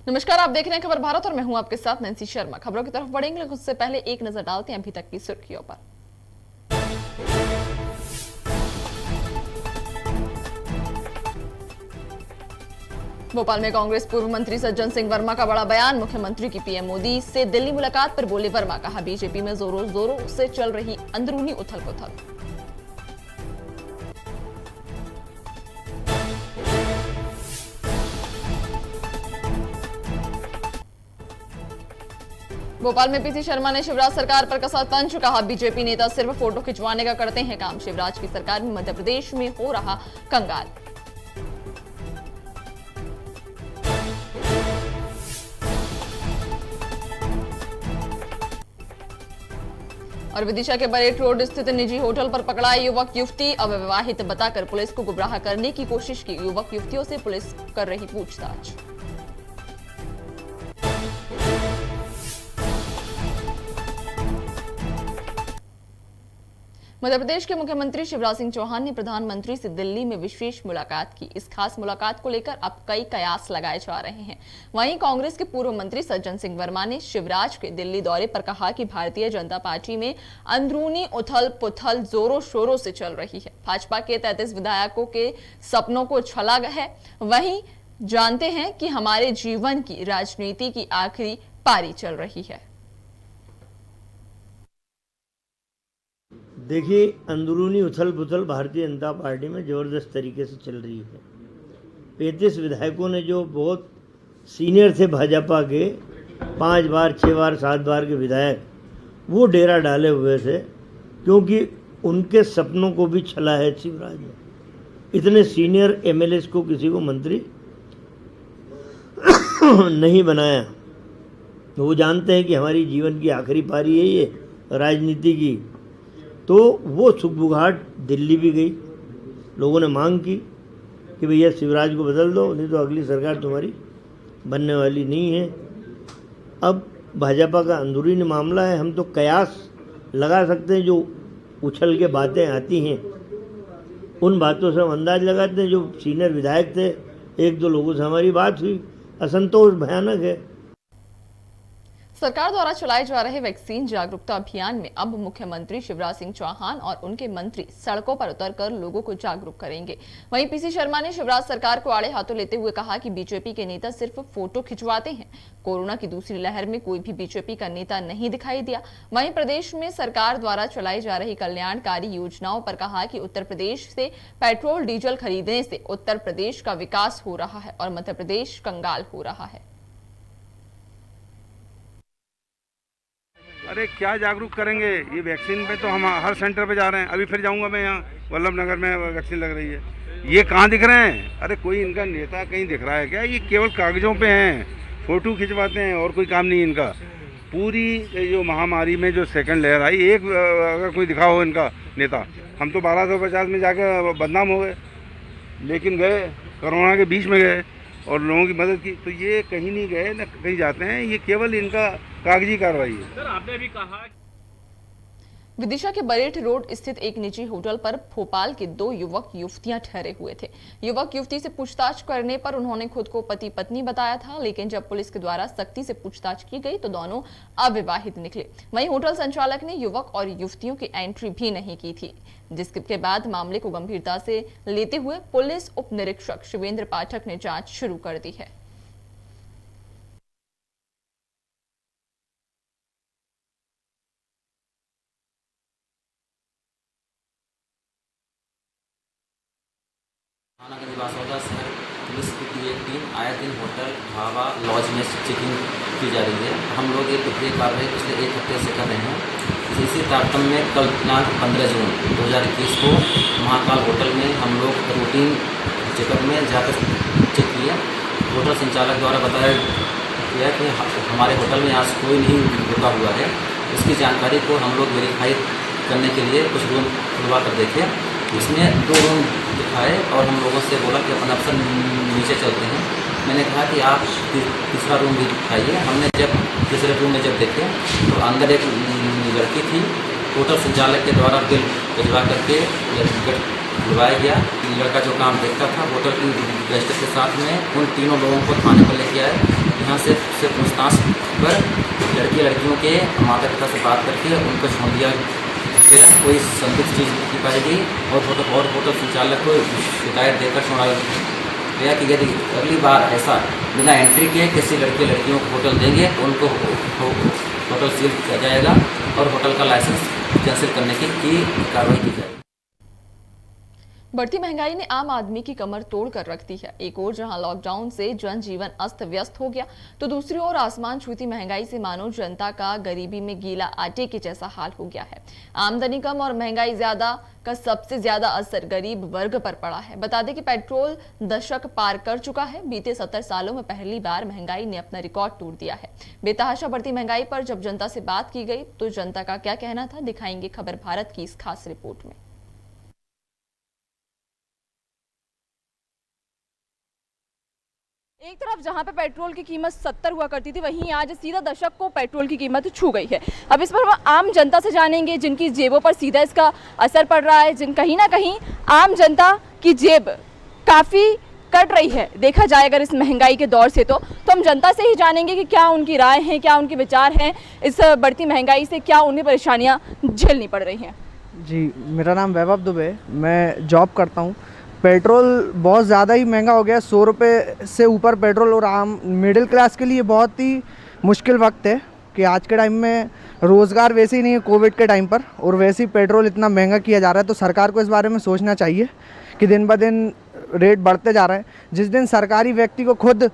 नमस्कार, आप देख रहे हैं खबर भारत और मैं हूं आपके साथ नैन्सी शर्मा। खबरों की तरफ बढ़ेंगे लेकिन उससे पहले एक नजर डालते हैं अभी तक की सुर्खियों पर। भोपाल में कांग्रेस पूर्व मंत्री सज्जन सिंह वर्मा का बड़ा बयान। मुख्यमंत्री की पीएम मोदी से दिल्ली मुलाकात पर बोले वर्मा, कहा बीजेपी में जोरों जोरों से चल रही अंदरूनी उथल पुथल। भोपाल में पीसी शर्मा ने शिवराज सरकार पर कसा तंज, कहा बीजेपी नेता सिर्फ फोटो खिंचवाने का करते हैं काम। शिवराज की सरकार में मध्य प्रदेश में हो रहा कंगाल। और विदिशा के बरेट रोड स्थित निजी होटल पर पकड़ा युवक युवती, अविवाहित बताकर पुलिस को गुमराह करने की कोशिश की। युवक युवतियों से पुलिस कर रही पूछताछ। मध्य प्रदेश के मुख्यमंत्री शिवराज सिंह चौहान ने प्रधानमंत्री से दिल्ली में विशेष मुलाकात की। इस खास मुलाकात को लेकर अब कई कयास लगाए जा रहे हैं। वहीं कांग्रेस के पूर्व मंत्री सज्जन सिंह वर्मा ने शिवराज के दिल्ली दौरे पर कहा कि भारतीय जनता पार्टी में अंदरूनी उथल पुथल जोरों शोरों से चल रही है। भाजपा के 33 विधायकों के सपनों को छला है। वहीं जानते हैं कि हमारे जीवन की राजनीति की आखिरी पारी चल रही है। देखिए, अंदरूनी उथल पुथल भारतीय जनता पार्टी में ज़बरदस्त तरीके से चल रही है। 35 विधायकों ने जो बहुत सीनियर थे भाजपा के, 5 बार 6 बार 7 बार के विधायक, वो डेरा डाले हुए थे क्योंकि उनके सपनों को भी छला है शिवराज ने। इतने सीनियर एमएलए को किसी को मंत्री नहीं बनाया। वो जानते हैं कि हमारी जीवन की आखिरी पारी है ये राजनीति की। तो वो सुखबुघाट दिल्ली भी गई। लोगों ने मांग की कि भैया शिवराज को बदल दो, नहीं तो अगली सरकार तुम्हारी बनने वाली नहीं है। अब भाजपा का अंदरूनी मामला है। हम तो कयास लगा सकते हैं, जो उछल के बातें आती हैं उन बातों से हम अंदाज लगाते हैं। जो सीनियर विधायक थे, 1-2 लोगों से हमारी बात हुई, असंतोष भयानक है। सरकार द्वारा चलाए जा रहे वैक्सीन जागरूकता अभियान में अब मुख्यमंत्री शिवराज सिंह चौहान और उनके मंत्री सड़कों पर उतरकर लोगों को जागरूक करेंगे। वहीं पीसी शर्मा ने शिवराज सरकार को आड़े हाथों लेते हुए कहा कि बीजेपी के नेता सिर्फ फोटो खिंचवाते हैं। कोरोना की दूसरी लहर में कोई भी बीजेपी का नेता नहीं दिखाई दिया। वहीं प्रदेश में सरकार द्वारा चलाई जा रही कल्याणकारी योजनाओं पर कहा कि उत्तर प्रदेश से पेट्रोल डीजल खरीदने से उत्तर प्रदेश का विकास हो रहा है और मध्य प्रदेश कंगाल हो रहा है। अरे क्या जागरूक करेंगे, ये वैक्सीन पे तो हम हर सेंटर पे जा रहे हैं। अभी फिर जाऊंगा मैं, यहाँ वल्लभ नगर में वैक्सीन लग रही है। ये कहाँ दिख रहे हैं? अरे कोई इनका नेता कहीं दिख रहा है क्या? ये केवल कागजों पे हैं, फोटो खिंचवाते हैं और कोई काम नहीं इनका। पूरी जो महामारी में जो सेकंड लहर आई, एक अगर कोई दिखा हो इनका नेता, हम तो 1250 में जाकर बदनाम हो गए, लेकिन गए कोरोना के बीच में गए और लोगों की मदद की। तो ये कहीं नहीं गए, न कहीं जाते हैं। ये केवल इनका कागजी कार्रवाई है। सर, आपने भी कहा विदिशा के बरेट रोड स्थित एक निजी होटल पर भोपाल के 2 युवक युवतियां ठहरे हुए थे। युवक युवती से पूछताछ करने पर उन्होंने खुद को पति पत्नी बताया था, लेकिन जब पुलिस के द्वारा सख्ती से पूछताछ की गई तो दोनों अविवाहित निकले। वहीं होटल संचालक ने युवक और युवतियों की एंट्री भी नहीं की थी, जिसके बाद मामले को गंभीरता से लेते हुए पुलिस उप निरीक्षक शिवेंद्र पाठक ने जांच शुरू कर दी है। थाना निवासौदा शहर पुलिस की एक टीम आए दिन होटल ढाबा लॉज में चेकिंग की जा रही है। हम लोग ये कार्रवाई पिछले 1 हफ्ते से कर रहे हैं। इसी तारतम्य में कल दिनांक 15 जून 2021 को महाकाल होटल में हम लोग रूटीन चेकअप में जाकर चेक किए। होटल संचालक द्वारा बताया गया कि हमारे होटल में आज कोई नहीं रुका हुआ है। इसकी जानकारी को हम लोग वेरीफाई करने के लिए कुछ रूम खुलवा कर देखे। इसमें 2 रूम दिखाए और हम लोगों से बोला कि अपन अफसर नीचे चलते हैं। मैंने कहा कि आप तीसरा रूम भी दिखाइए। हमने जब तीसरे रूम में जब देखे तो अंदर एक लड़की थी। होटल संचालक के द्वारा बिल भिजवा करके गेट खुलवाया गया। लड़का जो काम देखता था होटल की रजिस्टर के साथ में उन तीनों लोगों को थाने पर लेके आए यहाँ से पूछताछ पर लड़कियों के माता पिता से बात करके उनको छोड़ दिया गया। कोई संदिग्ध चीज़ नहीं पाई गई और होटल संचालक को शिकायत देकर छोड़ा गया कि यदि अगली बार ऐसा बिना एंट्री के किसी लड़कियों को होटल देंगे तो उनको होटल सील किया जाएगा और होटल का लाइसेंस कैंसिल करने की कार्रवाई की जाएगी। बढ़ती महंगाई ने आम आदमी की कमर तोड़ कर रख दी है। एक ओर जहां लॉकडाउन से जनजीवन अस्त व्यस्त हो गया, तो दूसरी ओर आसमान छूती महंगाई से मानो जनता का गरीबी में गीला आटे के जैसा हाल हो गया है। आमदनी कम और महंगाई ज्यादा का सबसे ज्यादा असर गरीब वर्ग पर पड़ा है। बता दें कि पेट्रोल दशक पार कर चुका है। बीते 70 सालों में पहली बार महंगाई ने अपना रिकॉर्ड तोड़ दिया है। बेतहाशा बढ़ती महंगाई पर जब जनता से बात की गई तो जनता का क्या कहना था, दिखाएंगे खबर भारत की इस खास रिपोर्ट में। एक तरफ जहां पे पेट्रोल की कीमत 70 हुआ करती थी, वहीं आज सीधा दशक को पेट्रोल की कीमत छू गई है। अब इस पर हम आम जनता से जानेंगे जिनकी जेबों पर सीधा इसका असर पड़ रहा है, कहीं ना कहीं आम जनता की जेब काफ़ी कट रही है देखा जाए अगर इस महंगाई के दौर से। तो हम जनता से ही जानेंगे कि क्या उनकी राय है, क्या उनके विचार हैं, इस बढ़ती महंगाई से क्या उन्हें परेशानियाँ झेलनी पड़ रही हैं। जी, मेरा नाम वैभव दुबे, मैं जॉब करता हूँ। पेट्रोल बहुत ज़्यादा ही महंगा हो गया, 100 रुपये से ऊपर पेट्रोल, और आम मिडिल क्लास के लिए बहुत ही मुश्किल वक्त है कि आज के टाइम में रोज़गार वैसे ही नहीं है कोविड के टाइम पर, और वैसे ही पेट्रोल इतना महंगा किया जा रहा है। तो सरकार को इस बारे में सोचना चाहिए कि दिन ब दिन रेट बढ़ते जा रहे हैं। जिस दिन सरकारी व्यक्ति को खुद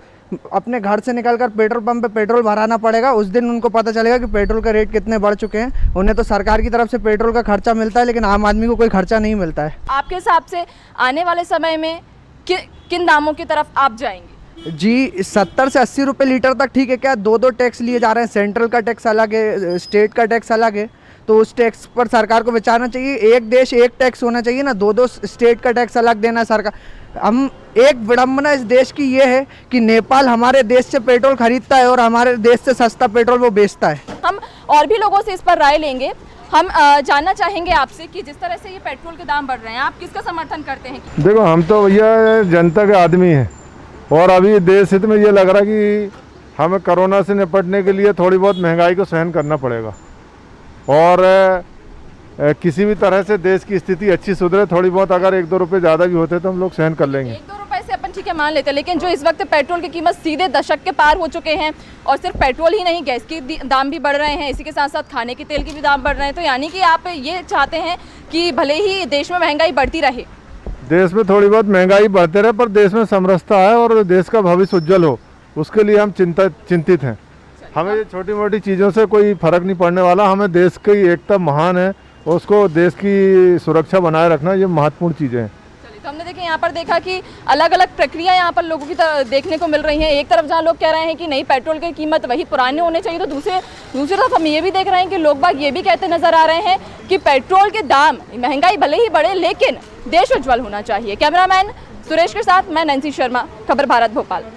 अपने घर से निकलकर पेट्रोल पंप पे पेट्रोल भराना पड़ेगा, उस दिन उनको पता चलेगा कि पेट्रोल का रेट कितने बढ़ चुके हैं। उन्हें तो सरकार की तरफ से पेट्रोल का खर्चा मिलता है, लेकिन आम आदमी को कोई खर्चा नहीं मिलता है। आपके हिसाब से आने वाले समय में किन दामों की तरफ आप जाएंगे? जी, 70 से 80 रुपये लीटर तक ठीक है। क्या 2-2 टैक्स लिए जा रहे हैं, सेंट्रल का टैक्स अलग है, स्टेट का टैक्स अलग है, तो उस टैक्स पर सरकार को विचारना चाहिए। एक देश एक टैक्स होना चाहिए ना, 2-2 स्टेट का टैक्स अलग देना सरकार। हम एक विडम्बना इस देश की ये है कि नेपाल हमारे देश से पेट्रोल खरीदता है और हमारे देश से सस्ता पेट्रोल वो बेचता है। हम और भी लोगों से इस पर राय लेंगे। हम जानना चाहेंगे आपसे कि जिस तरह से ये पेट्रोल के दाम बढ़ रहे हैं, आप किसका समर्थन करते हैं? देखो, हम तो भैया जनता के आदमी हैं, और अभी देश हित में ये लग रहा है कि हमें कोरोना से निपटने के लिए थोड़ी बहुत महंगाई को सहन करना पड़ेगा, और किसी भी तरह से देश की स्थिति अच्छी सुधरे। थोड़ी बहुत अगर 1-2 रुपये ज़्यादा भी होते तो हम लोग सहन कर लेंगे। 1-2 रुपए से अपन ठीक है मान लेते हैं, लेकिन जो इस वक्त पेट्रोल की कीमत सीधे दशक के पार हो चुके हैं, और सिर्फ पेट्रोल ही नहीं, गैस के दाम भी बढ़ रहे हैं, इसी के साथ साथ खाने के तेल के भी दाम बढ़ रहे हैं। तो यानी कि आप ये चाहते हैं कि भले ही देश में महंगाई बढ़ती रहे, देश में थोड़ी बहुत महंगाई बढ़ते रहे, पर देश में समरसता है और देश का भविष्य उज्जवल हो, उसके लिए हम चिंतित हैं। हमें ये छोटी मोटी चीज़ों से कोई फर्क नहीं पड़ने वाला। हमें देश की एकता महान है, उसको देश की सुरक्षा बनाए रखना ये महत्वपूर्ण चीज़ें हैं। चलिए, तो हमने देखा यहाँ पर देखा कि अलग अलग प्रक्रिया यहाँ पर लोगों की देखने को मिल रही हैं। एक तरफ जहाँ लोग कह रहे हैं कि नहीं, पेट्रोल की कीमत वही पुराने होने चाहिए, तो दूसरी तरफ हम ये भी देख रहे हैं कि लोग बाग ये भी कहते नजर आ रहे हैं कि पेट्रोल के दाम, महंगाई भले ही बढ़े लेकिन देश उज्ज्वल होना चाहिए। कैमरामैन सुरेश के साथ मैं नैन्सी शर्मा, खबर भारत, भोपाल।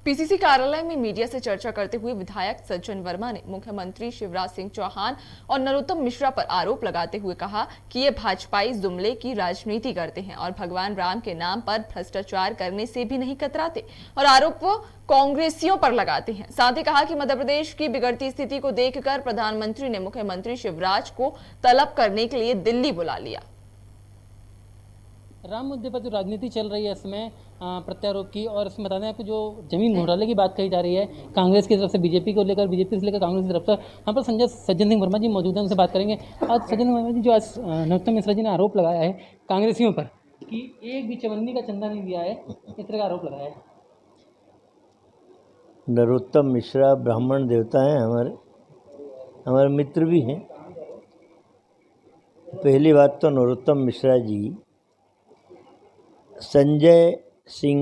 पीसीसी कार्यालय में मीडिया से चर्चा करते हुए विधायक सज्जन वर्मा ने मुख्यमंत्री शिवराज सिंह चौहान और नरोत्तम मिश्रा पर आरोप लगाते हुए कहा कि ये भाजपाई जुमले की राजनीति करते हैं और भगवान राम के नाम पर भ्रष्टाचार करने से भी नहीं कतराते, और आरोप वो कांग्रेसियों पर लगाते हैं। साथ ही कहा कि मध्य प्रदेश की बिगड़ती स्थिति को देखकर प्रधानमंत्री ने मुख्यमंत्री शिवराज को तलब करने के लिए दिल्ली बुला लिया। राम मुद्दे पर जो राजनीति चल रही है इसमें प्रत्यारोप की, और इसमें बता दें आपको जो जमीन घोटाले की बात कही जा रही है कांग्रेस की तरफ से बीजेपी को लेकर, बीजेपी से लेकर कांग्रेस की तरफ से। यहाँ पर सज्जन सिंह वर्मा जी मौजूद हैं, उनसे बात करेंगे। आज सज्जन सिंह वर्मा जी, जो आज नरोत्तम मिश्रा जी ने आरोप लगाया है कांग्रेसियों पर कि एक भी चवन्नी का चंदा नहीं दिया है, इस तरह का आरोप लगाया है। नरोत्तम मिश्रा ब्राह्मण देवता हैं, हमारे मित्र भी हैं। पहली बात तो नरोत्तम मिश्रा जी संजय सिंह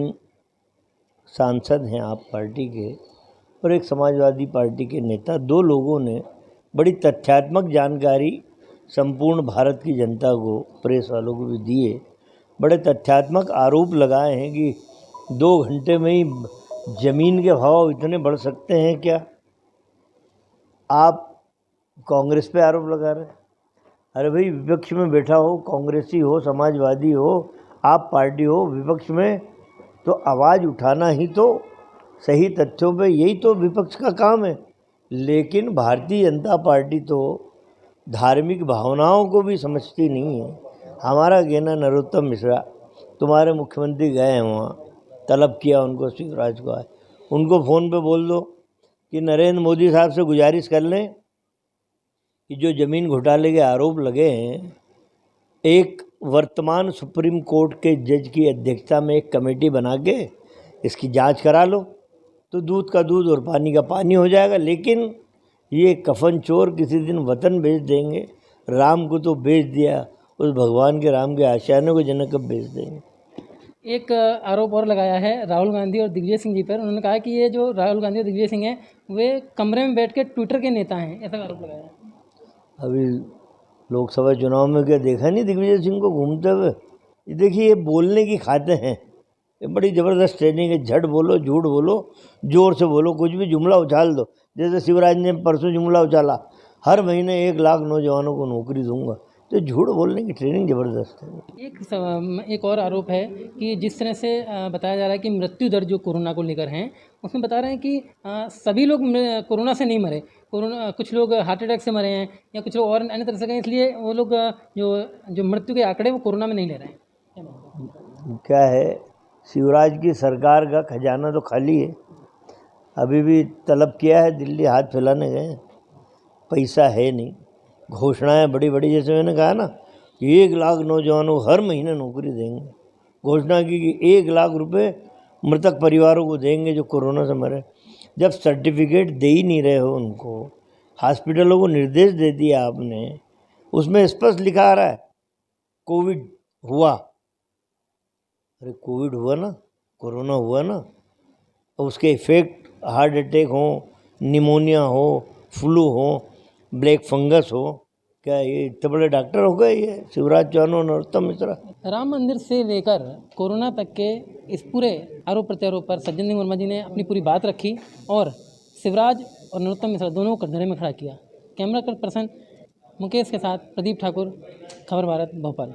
सांसद हैं आप पार्टी के, और एक समाजवादी पार्टी के नेता। दो लोगों ने बड़ी तथ्यात्मक जानकारी संपूर्ण भारत की जनता को, प्रेस वालों को भी दिए। बड़े तथ्यात्मक आरोप लगाए हैं कि 2 घंटे में ही ज़मीन के भाव इतने बढ़ सकते हैं क्या? आप कांग्रेस पे आरोप लगा रहे हैं। अरे भाई, विपक्ष में बैठा हो, कांग्रेसी हो, समाजवादी हो, आप पार्टी हो, विपक्ष में तो आवाज़ उठाना ही तो सही तथ्यों पे, यही तो विपक्ष का काम है। लेकिन भारतीय जनता पार्टी तो धार्मिक भावनाओं को भी समझती नहीं है। हमारा कहना, नरोत्तम मिश्रा तुम्हारे मुख्यमंत्री गए हैं वहाँ, तलब किया उनको, शिवराज को आए, उनको फ़ोन पे बोल दो कि नरेंद्र मोदी साहब से गुजारिश कर लें कि जो ज़मीन घोटाले के आरोप लगे हैं, एक वर्तमान सुप्रीम कोर्ट के जज की अध्यक्षता में एक कमेटी बना के इसकी जांच करा लो, तो दूध का दूध और पानी का पानी हो जाएगा। लेकिन ये कफन चोर किसी दिन वतन बेच देंगे। राम को तो बेच दिया, उस भगवान के राम के आशियाने को जनक कब बेच देंगे। एक आरोप और लगाया है राहुल गांधी और दिग्विजय सिंह जी पर। उन्होंने कहा कि ये जो राहुल गांधी और दिग्विजय सिंह हैं वे कमरे में बैठ के ट्विटर के नेता हैं, ऐसा आरोप लगाया है। अभी लोकसभा चुनाव में क्या देखा नहीं दिग्विजय सिंह को घूमते हुए? ये देखिए, ये बोलने की खाते हैं, ये बड़ी ज़बरदस्त ट्रेनिंग है। झट बोलो, झूठ बोलो, ज़ोर से बोलो, कुछ भी जुमला उछाल दो। जैसे शिवराज ने परसों जुमला उछाला, हर महीने 1 लाख नौजवानों को नौकरी दूंगा, तो झूठ बोलने की ट्रेनिंग ज़बरदस्त है। एक और आरोप है कि जिस तरह से बताया जा रहा है कि मृत्यु दर जो कोरोना को लेकर हैं, उसमें बता रहे हैं कि सभी लोग कोरोना से नहीं मरे, कोरोना कुछ लोग हार्ट अटैक से मरे हैं या कुछ लोग और अन्य तरह से गए, इसलिए वो लोग जो मृत्यु के आंकड़े वो कोरोना में नहीं ले रहे हैं। क्या है, शिवराज की सरकार का खजाना तो खाली है। अभी भी तलब किया है, दिल्ली हाथ फैलाने गए, पैसा है नहीं। घोषणाएं बड़ी बड़ी, जैसे मैंने कहा ना, 1 लाख नौजवानों को हर महीने नौकरी देंगे। घोषणा की कि 1 लाख रुपए मृतक परिवारों को देंगे जो कोरोना से मरे। जब सर्टिफिकेट दे ही नहीं रहे हो उनको, हॉस्पिटलों को निर्देश दे दिया आपने, उसमें स्पष्ट लिखा आ रहा है कोविड हुआ। अरे कोविड हुआ ना, कोरोना हुआ ना, उसके इफेक्ट हार्ट अटैक हो, निमोनिया हो, फ्लू हो, ब्लैक फंगस हो, क्या ये इतने बड़े डॉक्टर हो गए ये शिवराज चौहान और नरोत्तम मिश्रा? राम मंदिर से लेकर कोरोना तक के इस पूरे आरोप प्रत्यारोप पर सज्जन सिंह वर्मा जी ने अपनी पूरी बात रखी और शिवराज और नरोत्तम मिश्रा दोनों को कटघरे में खड़ा किया। कैमरा पर्सन मुकेश के साथ प्रदीप ठाकुर, खबर भारत, भोपाल।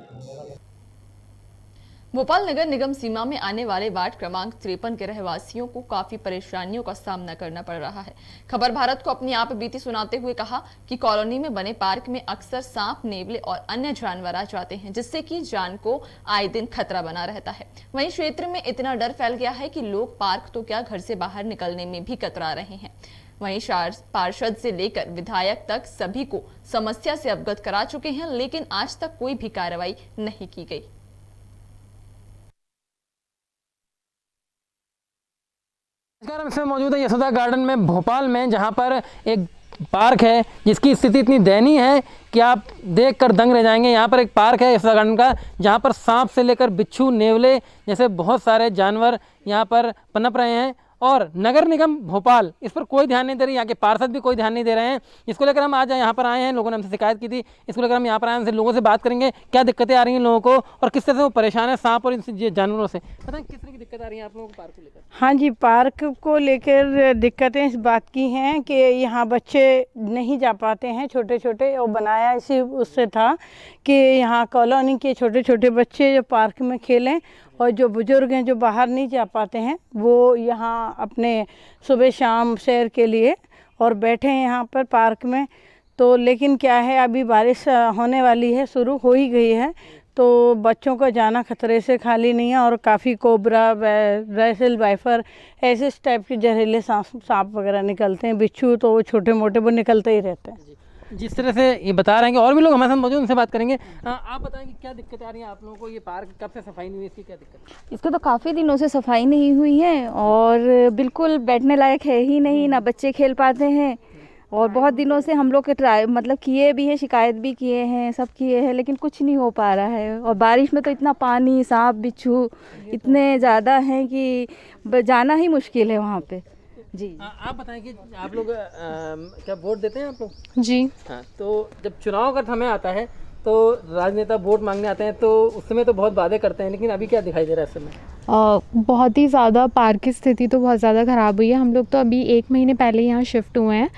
भोपाल नगर निगम सीमा में आने वाले वार्ड क्रमांक 53 के रहवासियों को काफी परेशानियों का सामना करना पड़ रहा है। खबर भारत को अपनी आप बीती सुनाते हुए कहा कि कॉलोनी में बने पार्क में अक्सर सांप, नेवले और अन्य जानवर आ जाते हैं, जिससे कि जान को आए दिन खतरा बना रहता है। वहीं क्षेत्र में इतना डर फैल गया है कि लोग पार्क तो क्या, घर से बाहर निकलने में भी कतरा रहे हैं। वहीं पार्षद से लेकर विधायक तक सभी को समस्या से अवगत करा चुके हैं, लेकिन आज तक कोई भी कार्रवाई नहीं की गई। हम इसमें मौजूद है यशोदा गार्डन में भोपाल में, जहां पर एक पार्क है जिसकी स्थिति इतनी दयनीय है कि आप देखकर दंग रह जाएंगे। यहाँ पर एक पार्क है यशोदा गार्डन का, जहाँ पर सांप से लेकर बिच्छू, नेवले जैसे बहुत सारे जानवर यहाँ पर पनप रहे हैं और नगर निगम भोपाल इस पर कोई ध्यान नहीं दे रही, यहाँ के पार्षद भी कोई ध्यान नहीं दे रहे हैं। इसको लेकर हम आज यहाँ पर आए हैं, लोगों ने हमसे शिकायत की थी, इसको लेकर हम यहाँ पर आए हैं, लोगों से बात करेंगे क्या दिक्कतें आ रही हैं लोगों को और किस तरह से वो परेशान है सांप और इन जानवरों से। बताएं किस तरह की दिक्कत आ रही है आप लोगों को पार्क को लेकर? हाँ जी, पार्क को लेकर दिक्कतें इस बात की हैं कि यहाँ बच्चे नहीं जा पाते हैं, छोटे छोटे, और बनाया इसी उससे था कि यहाँ कॉलोनी के छोटे छोटे बच्चे जो पार्क में खेलें और जो बुजुर्ग हैं जो बाहर नहीं जा पाते हैं वो यहाँ अपने सुबह शाम सैर के लिए और बैठे हैं यहाँ पर पार्क में। तो लेकिन क्या है, अभी बारिश होने वाली है, शुरू हो ही गई है, तो बच्चों का जाना खतरे से खाली नहीं है और काफ़ी कोबरा, रैसल, वाइफर ऐसे टाइप के जहरीले सांप वगैरह निकलते हैं। बिच्छू तो वो छोटे मोटे वो निकलते ही रहते हैं। जिस तरह से ये बता रहे हैं कि और भी लोग हमारे साथ मौजूद, उनसे बात करेंगे। आप बताएंगे क्या दिक्कत आ रही है आप लोगों को? ये पार्क कब से सफाई नहीं हुई, इसकी क्या दिक्कत? इसको तो काफ़ी दिनों से सफाई नहीं हुई है और बिल्कुल बैठने लायक है ही नहीं, ना बच्चे खेल पाते हैं। और बहुत दिनों से हम लोग के ट्राई मतलब किए भी हैं, शिकायत भी किए हैं, सब किए हैं, लेकिन कुछ नहीं हो पा रहा है। और बारिश में तो इतना पानी, सांप, बिच्छू इतने ज़्यादा हैं कि जाना ही मुश्किल है वहाँ पे। जी आप बताएं कि आप लोग क्या वोट देते हैं आप लोग? जी हाँ, तो जब चुनाव का समय आता है तो राजनेता वोट मांगने आते हैं तो उस समय तो बहुत वादे करते हैं, लेकिन अभी क्या दिखाई दे रहा है इस समय? बहुत ही ज़्यादा पार्क की स्थिति तो बहुत ज़्यादा ख़राब हुई है। हम लोग तो अभी 1 महीने पहले यहाँ शिफ्ट हुए हैं,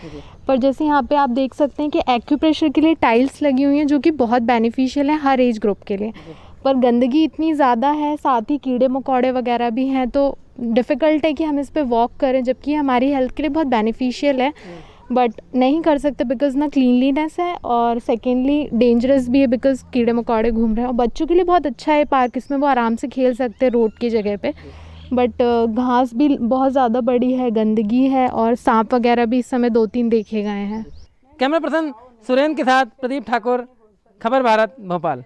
पर जैसे यहाँ पे आप देख सकते हैं कि एक्यूप्रेशर के लिए टाइल्स लगी हुई हैं जो कि बहुत बेनिफिशियल है हर एज ग्रुप के लिए, पर गंदगी इतनी ज़्यादा है, साथ ही कीड़े मकोड़े वगैरह भी हैं, तो डिफ़िकल्ट है कि हम इस पे वॉक करें, जबकि ये हमारी हेल्थ के लिए बहुत बेनिफिशियल है, बट नहीं कर सकते बिकॉज़ ना क्लीनलीनेस है और सेकेंडली डेंजरस भी है बिकॉज़ कीड़े मकोड़े घूम रहे हैं। और बच्चों के लिए बहुत अच्छा है पार्क, इसमें वो आराम से खेल सकते हैं रोड की जगह पे, बट घास भी बहुत ज़्यादा बड़ी है, गंदगी है और सांप वगैरह भी इस समय 2-3 देखे गए हैं। कैमरा पर्सन सुरेंद्र के साथ प्रदीप ठाकुर, खबर भारत, भोपाल।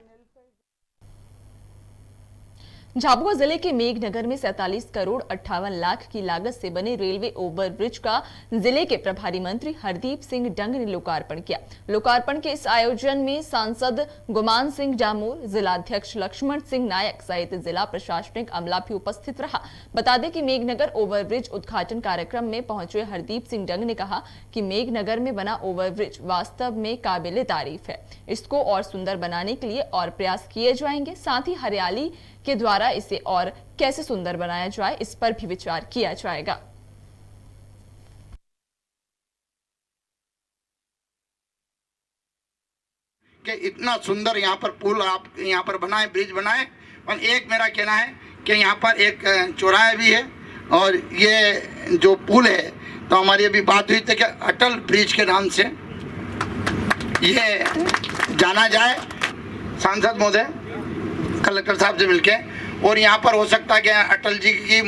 झाबुआ जिले के मेघनगर में 47 करोड़ 58 लाख की लागत से बने रेलवे ओवरब्रिज का जिले के प्रभारी मंत्री हरदीप सिंह डंग ने लोकार्पण किया। लोकार्पण के इस आयोजन में सांसद गुमान सिंह डामोर, जिलाध्यक्ष लक्ष्मण सिंह नायक सहित जिला प्रशासनिक अमला भी उपस्थित रहा। बता दें कि मेघनगर ओवरब्रिज उद्घाटन कार्यक्रम में पहुंचे हरदीप सिंह डंग ने कहा कि मेघनगर में बना ओवरब्रिज वास्तव में काबिले तारीफ है। इसको और सुंदर बनाने के लिए और प्रयास किए जाएंगे, साथ ही हरियाली के द्वारा इसे और कैसे सुंदर बनाया जाए इस पर भी विचार किया जाएगा। कि इतना सुंदर यहाँ पर पुल आप यहाँ पर बनाए, ब्रिज बनाए। और एक मेरा कहना है कि यहाँ पर एक चौराहा भी है और ये जो पुल है, तो हमारी अभी बात हुई थी कि अटल ब्रिज के नाम से ये जाना जाए, सांसद महोदय कलेक्टर साहब से मिलके। और यहाँ पर हो सकता है कि अटल जी की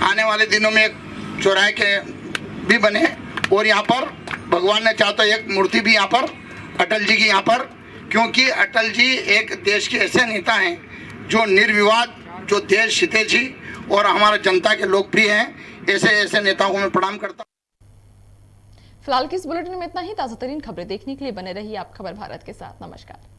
आने वाले दिनों में एक चौराहे के भी बने और यहाँ पर भगवान ने चाहा तो एक मूर्ति भी यहाँ पर अटल जी की यहाँ पर, क्योंकि अटल जी एक देश के ऐसे नेता हैं जो निर्विवाद, जो देश हितैषी और हमारा जनता के लोकप्रिय हैं। ऐसे नेताओं को मैं प्रणाम करता हूँ। फिलहाल के इस बुलेटिन में इतना ही। ताज़ा तरीन खबरें देखने के लिए बने रहिए आप खबर भारत के साथ। नमस्कार।